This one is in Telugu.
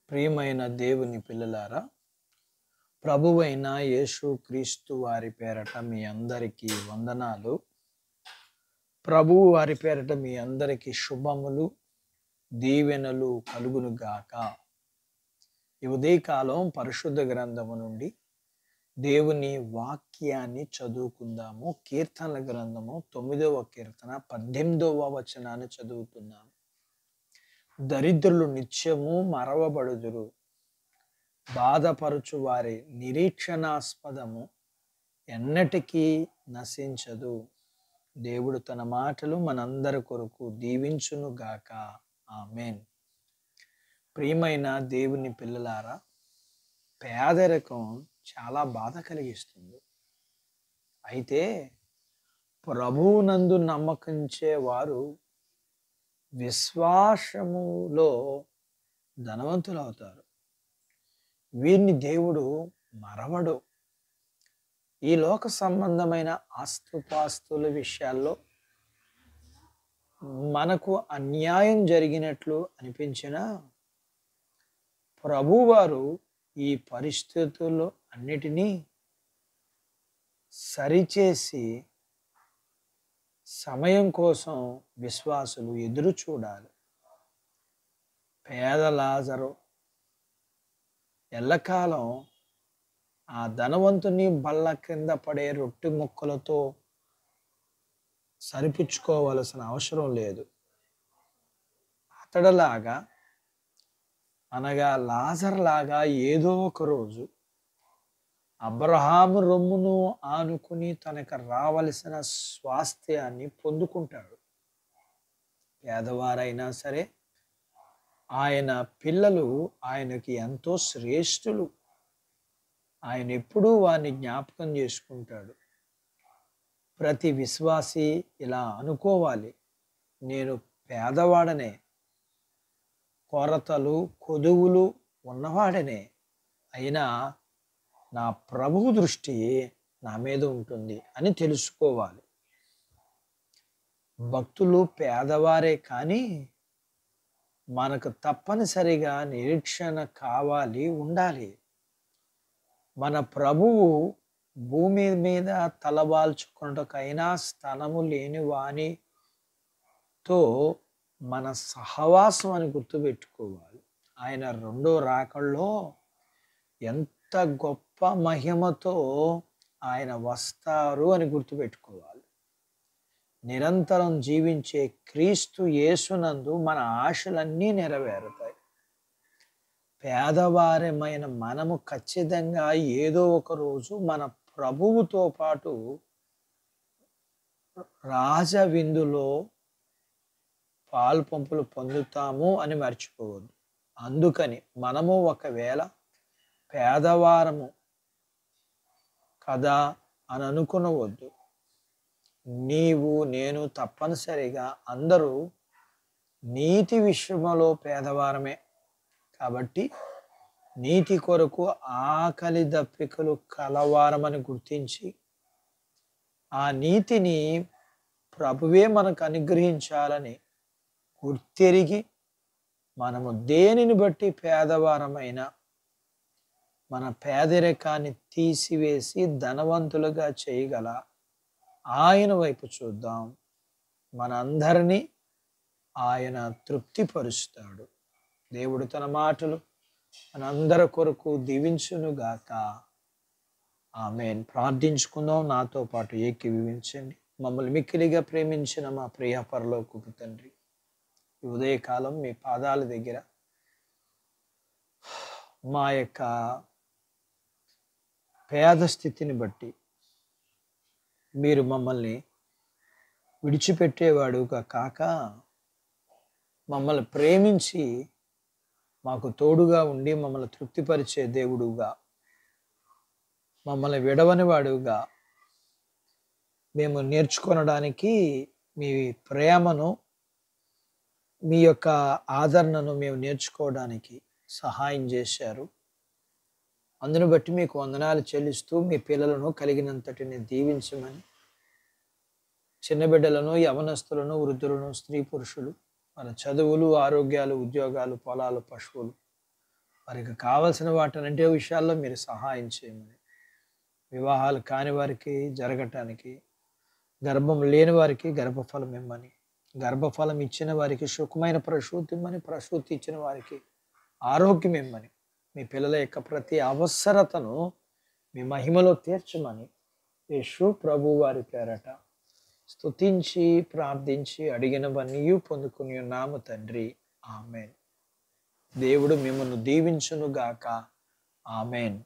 ప్రియమైన దేవుని పిల్లలారా, ప్రభువైన యేసు క్రీస్తు వారి పేరట మీ అందరికీ వందనాలు. ప్రభువు వారి పేరట మీ అందరికీ శుభములు, దీవెనలు కలుగును గాక. ఈ ఉదయకాలం పరిశుద్ధ గ్రంథము నుండి దేవుని వాక్యాన్ని చదువుకుందాము. కీర్తనల గ్రంథము 9వ కీర్తన 18వ వచనాన్ని చదువుతున్నాము. దరిద్రులు నిత్యము మరవబడుదురు, బాధపరచు వారి నిరీక్షణాస్పదము ఎన్నటికీ నశించదు. దేవుడు తన మాటలు మనందరి కొరకు దీవించును గాక. ఆమేన్. ప్రియమైన దేవుని పిల్లలారా, పేదరికం చాలా బాధ కలిగిస్తుంది. అయితే ప్రభువునందు నమ్మకించే వారు విశ్వాసములో ధనవంతులు అవుతారు. వీరిని దేవుడు మరవడు. ఈ లోక సంబంధమైన ఆస్తుపాస్తుల విషయాల్లో మనకు అన్యాయం జరిగినట్లు అనిపించినా ప్రభువారు ఈ పరిస్థితుల్లో అన్నిటినీ సరిచేసి సమయం కోసం విశ్వాసులు ఎదురు చూడాలి. పేద లాజరు ఎల్లకాలం ఆ ధనవంతుని బల్ల కింద పడే రొట్టె ముక్కలతో సరిపుచ్చుకోవలసిన అవసరం లేదు. అతడిలాగా అనగా లాజర్లాగా ఏదో ఒక రోజు అబ్రహాము రొమ్మును ఆనుకుని తనకు రావలసిన స్వాస్థ్యాన్ని పొందుకుంటాడు. పేదవారైనా సరే ఆయన పిల్లలు ఆయనకి ఎంతో శ్రేష్ఠులు. ఆయన ఎప్పుడూ వారిని జ్ఞాపకం చేసుకుంటాడు. ప్రతి విశ్వాసి ఇలా అనుకోవాలి, నేను పేదవాడనే, కొరతలు కొదువులు ఉన్నవాడనే, అయినా నా ప్రభువు దృష్టి నా మీద ఉంటుంది అని తెలుసుకోవాలి. భక్తులు పేదవారే కానీ మనకు తప్పనిసరిగా నిరీక్షణ కావాలి, ఉండాలి. మన ప్రభువు భూమి మీద తలవాల్చుకున్నటకైనా స్థలము లేని వానితో మన సహవాసం అని గుర్తుపెట్టుకోవాలి. ఆయన రెండో రాకల్లో ఎంత గొప్ప మహిమతో ఆయన వస్తారు అని గుర్తుపెట్టుకోవాలి. నిరంతరం జీవించే క్రీస్తు యేసునందు మన ఆశలన్నీ నెరవేరుతాయి. పేదవారమైన మనము ఖచ్చితంగా ఏదో ఒక రోజు మన ప్రభువుతో పాటు రాజవిందులో పాల్పంపులు పొందుతాము అని మర్చిపోవద్దు. అందుకని మనము ఒకవేళ పేదవారము కదా అని అనుకునవద్దు. నీవు నేను తప్పనిసరిగా అందరూ నీతి విషయంలో పేదవారమే. కాబట్టి నీతి కొరకు ఆకలి దప్పికలు కలవారమని గుర్తించి ఆ నీతిని ప్రభువే మనకు అనుగ్రహించాలని గుర్తెరిగి మనము దేనిని బట్టి పేదవారమైన మన పేదరికాన్ని తీసివేసి ధనవంతులుగా చేయగల ఆయన వైపు చూద్దాం. మనందరినీ ఆయన తృప్తిపరుస్తాడు. దేవుడు తన మాటలు మనందరి కొరకు దీవించునుగాక. ఆమేన్. ప్రార్థించుకుందాం. నాతో పాటు ఏకీభవించండి. మమ్మల్ని మిక్కిలిగా ప్రేమించిన మా ప్రియ పరలోకపు తండ్రి, ఈ ఉదయకాలం మీ పాదాల దగ్గర మా యొక్క పేద స్థితిని బట్టి మీరు మమ్మల్ని విడిచిపెట్టేవాడుగా కాక మమ్మల్ని ప్రేమించి మాకు తోడుగా ఉండి మమ్మల్ని తృప్తిపరిచే దేవుడుగా, మమ్మల్ని విడవని వాడుగా మేము నేర్చుకొనడానికి మీ ప్రేమను, మీ యొక్క ఆదరణను మేము నేర్చుకోవడానికి సహాయం చేశారు. అందును బట్టి మీకు వందనాలు చెల్లిస్తూ మీ పిల్లలను కలిగినంతటిని దీవించమని, చిన్న బిడ్డలను, యవనస్తులను, వృద్ధులను, స్త్రీ పురుషులు, మన చదువులు, ఆరోగ్యాలు, ఉద్యోగాలు, పొలాలు, పశువులు వారికి కావలసిన వాటనంటే విషయాల్లో మీరు సహాయం చేయమని, వివాహాలు కాని వారికి జరగటానికి, గర్భం లేని వారికి గర్భఫలం ఇమ్మని, గర్భఫలం ఇచ్చిన వారికి సుఖమైన ప్రసూతి ఇమ్మని, ప్రసూతి ఇచ్చిన వారికి ఆరోగ్యం ఇమ్మని, మీ పిల్లల యొక్క ప్రతి అవసరతను మీ మహిమలో తీర్చమని యేసు ప్రభు వారి పేరట స్తుతించి ప్రార్థించి అడిగినవన్నీ పొందుకుని ఉన్నాము తండ్రి. ఆమెన్. దేవుడు మిమ్మల్ని దీవించును గాక. ఆమెన్.